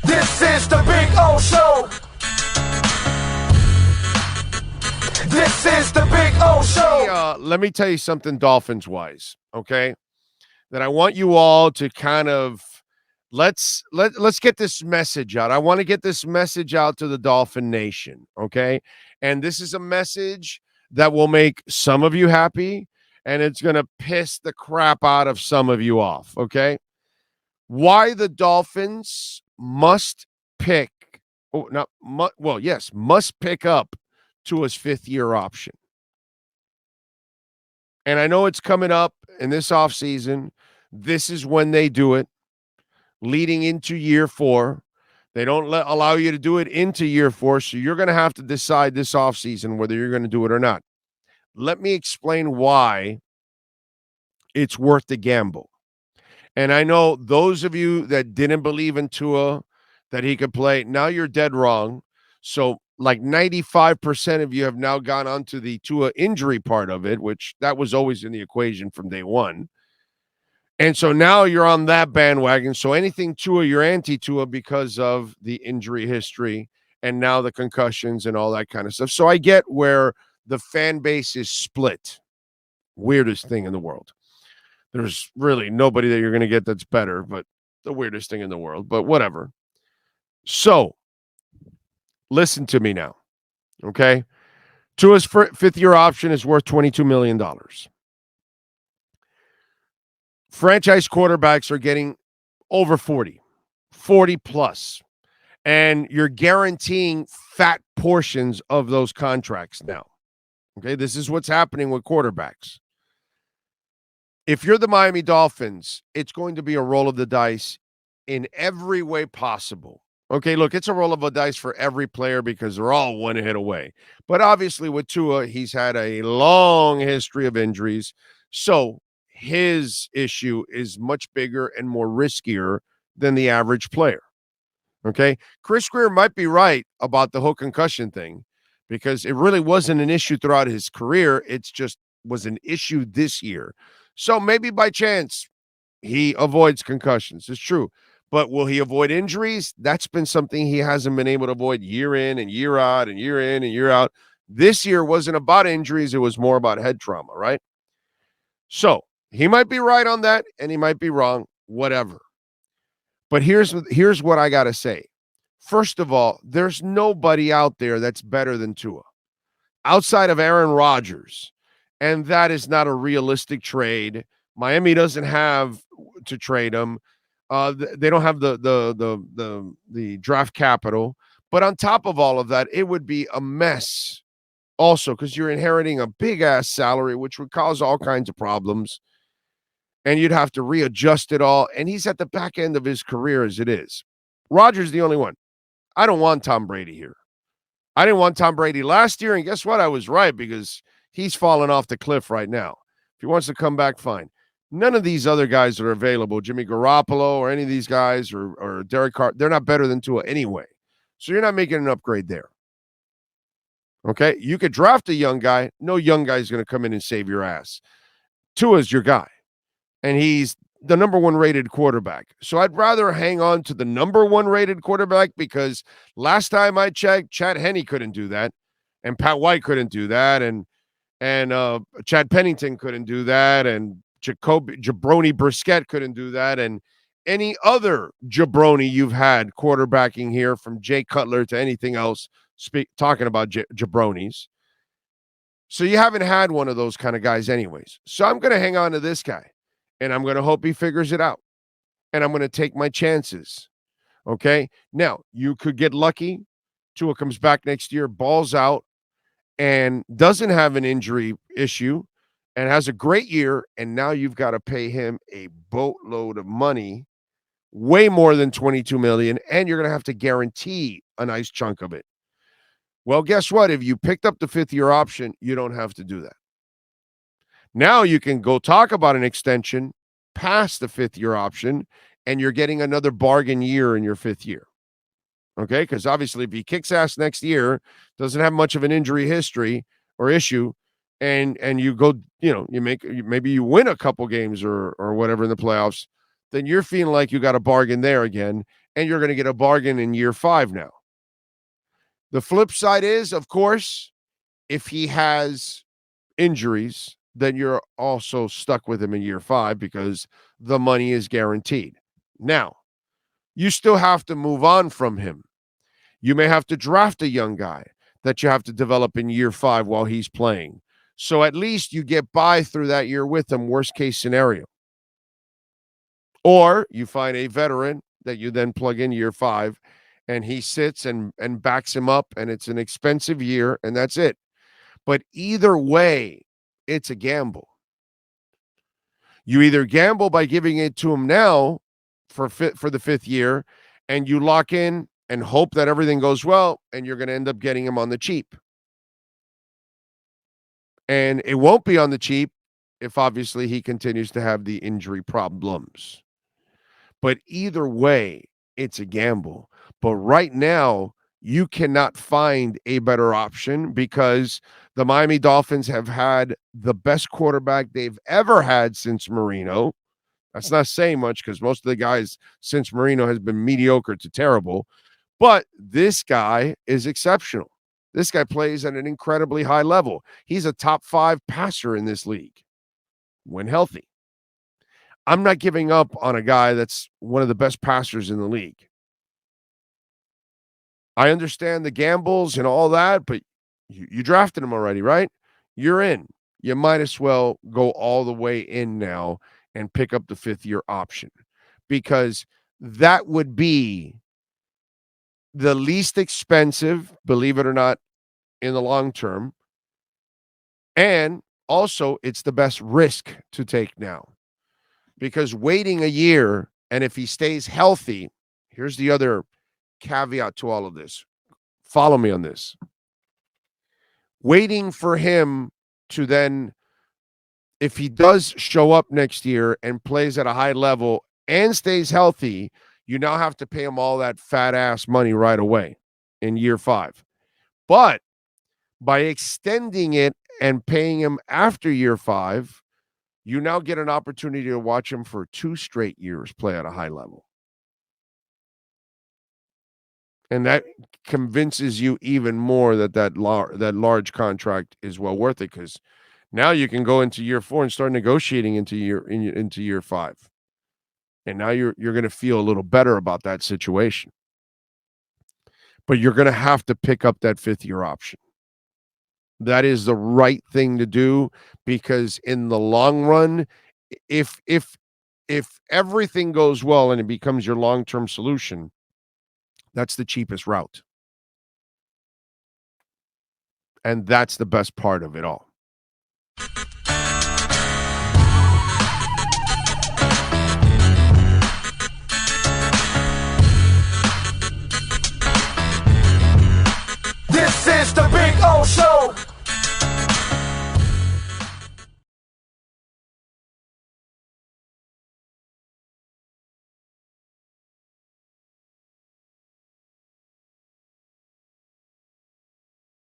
This is the Big O Show. This is the Big O Show. Let me tell you something Dolphins-wise, okay? That I want you all to kind of let's get this message out. I want to get this message out to the Dolphin Nation, okay? And this is a message that will make some of you happy, and it's going to piss the crap out of some of you off, okay? Why the Dolphins must pick, must pick up Tua's fifth-year option. And I know it's coming up in this offseason. This is when they do it, leading into year 4. They don't allow you to do it into year 4, so you're going to have to decide this offseason whether you're going to do it or not. Let me explain why it's worth the gamble. And I know those of you that didn't believe in Tua, that he could play, now you're dead wrong. So like 95% of you have now gone on to the Tua injury part of it, which that was always in the equation from day one. And so now you're on that bandwagon. So anything Tua, you're anti-Tua because of the injury history and now the concussions and all that kind of stuff. So I get where the fan base is split. Weirdest thing in the world. There's really nobody that you're going to get that's better, but the weirdest thing in the world, but whatever. So listen to me now, okay? Tua's fifth-year option is worth $22 million. Franchise quarterbacks are getting over 40 plus, and you're guaranteeing fat portions of those contracts now, okay? This is what's happening with quarterbacks. If you're the Miami Dolphins, it's going to be a roll of the dice in every way possible. Okay, look, it's a roll of the dice for every player because they're all one hit away. But obviously with Tua, he's had a long history of injuries. So his issue is much bigger and more riskier than the average player. Okay, Chris Greer might be right about the whole concussion thing because it really wasn't an issue throughout his career. It's just was an issue this year. So maybe by chance he avoids concussions. It's true. But will he avoid injuries? That's been something he hasn't been able to avoid year in and year out and year in and year out. This year wasn't about injuries. It was more about head trauma, right? So he might be right on that and he might be wrong, whatever. But here's what I got to say. First of all, there's nobody out there that's better than Tua outside of Aaron Rodgers. And that is not a realistic trade. Miami doesn't have to trade him. They don't have the draft capital. But on top of all of that, it would be a mess also because you're inheriting a big-ass salary, which would cause all kinds of problems. And you'd have to readjust it all. And he's at the back end of his career as it is. Rodgers the only one. I don't want Tom Brady here. I didn't want Tom Brady last year. And guess what? I was right because he's falling off the cliff right now. If he wants to come back, fine. None of these other guys that are available, Jimmy Garoppolo or any of these guys or Derek Carr, they're not better than Tua anyway. So you're not making an upgrade there. Okay? You could draft a young guy. No young guy is going to come in and save your ass. Tua's your guy. And he's the number 1 rated quarterback. So I'd rather hang on to the number 1 rated quarterback because last time I checked, Chad Henne couldn't do that. And Pat White couldn't do that. And Chad Pennington couldn't do that, and Jabroni Brissett couldn't do that, and any other jabroni you've had quarterbacking here, from Jay Cutler to anything else, talking about jabronis. So you haven't had one of those kind of guys anyways. So I'm going to hang on to this guy, and I'm going to hope he figures it out, and I'm going to take my chances. Okay? Now, you could get lucky. Tua comes back next year, balls out, and doesn't have an injury issue and has a great year, and now you've got to pay him a boatload of money, way more than $22 million, and you're going to have to guarantee a nice chunk of it. Well, guess what? If you picked up the fifth-year option, you don't have to do that. Now you can go talk about an extension past the fifth-year option, and you're getting another bargain year in your fifth year. Okay, because obviously if he kicks ass next year, doesn't have much of an injury history or issue, and you go, maybe you win a couple games or whatever in the playoffs, then you're feeling like you got a bargain there again, and you're going to get a bargain in year 5 now. The flip side is, of course, if he has injuries, then you're also stuck with him in year 5 because the money is guaranteed. Now, you still have to move on from him. You may have to draft a young guy that you have to develop in year 5 while he's playing. So at least you get by through that year with him, worst case scenario. Or you find a veteran that you then plug in year 5 and he sits and backs him up, and it's an expensive year, and that's it. But either way, it's a gamble. You either gamble by giving it to him now for the 5th year, and you lock in and hope that everything goes well, and you're going to end up getting him on the cheap. And it won't be on the cheap if obviously he continues to have the injury problems. But either way, it's a gamble. But right now, you cannot find a better option because the Miami Dolphins have had the best quarterback they've ever had since Marino. That's not saying much because most of the guys since Marino has been mediocre to terrible. But this guy is exceptional. This guy plays at an incredibly high level. He's a top 5 passer in this league when healthy. I'm not giving up on a guy that's one of the best passers in the league. I understand the gambles and all that, but you drafted him already, right? You're in. You might as well go all the way in now and pick up the 5th-year option because that would be the least expensive, believe it or not, in the long term. And also, it's the best risk to take now because waiting a year, and if he stays healthy, here's the other caveat to all of this. Follow me on this. Waiting for him to then, if he does show up next year and plays at a high level and stays healthy, you now have to pay him all that fat ass money right away in year 5. But by extending it and paying him after year 5, you now get an opportunity to watch him for 2 straight years play at a high level. And that convinces you even more that large contract is well worth it because now you can go into year 4 and start negotiating into year 5. And now you're going to feel a little better about that situation. But you're going to have to pick up that 5th-year option. That is the right thing to do because in the long run, if everything goes well and it becomes your long-term solution, that's the cheapest route. And that's the best part of it all. This is the Big O Show.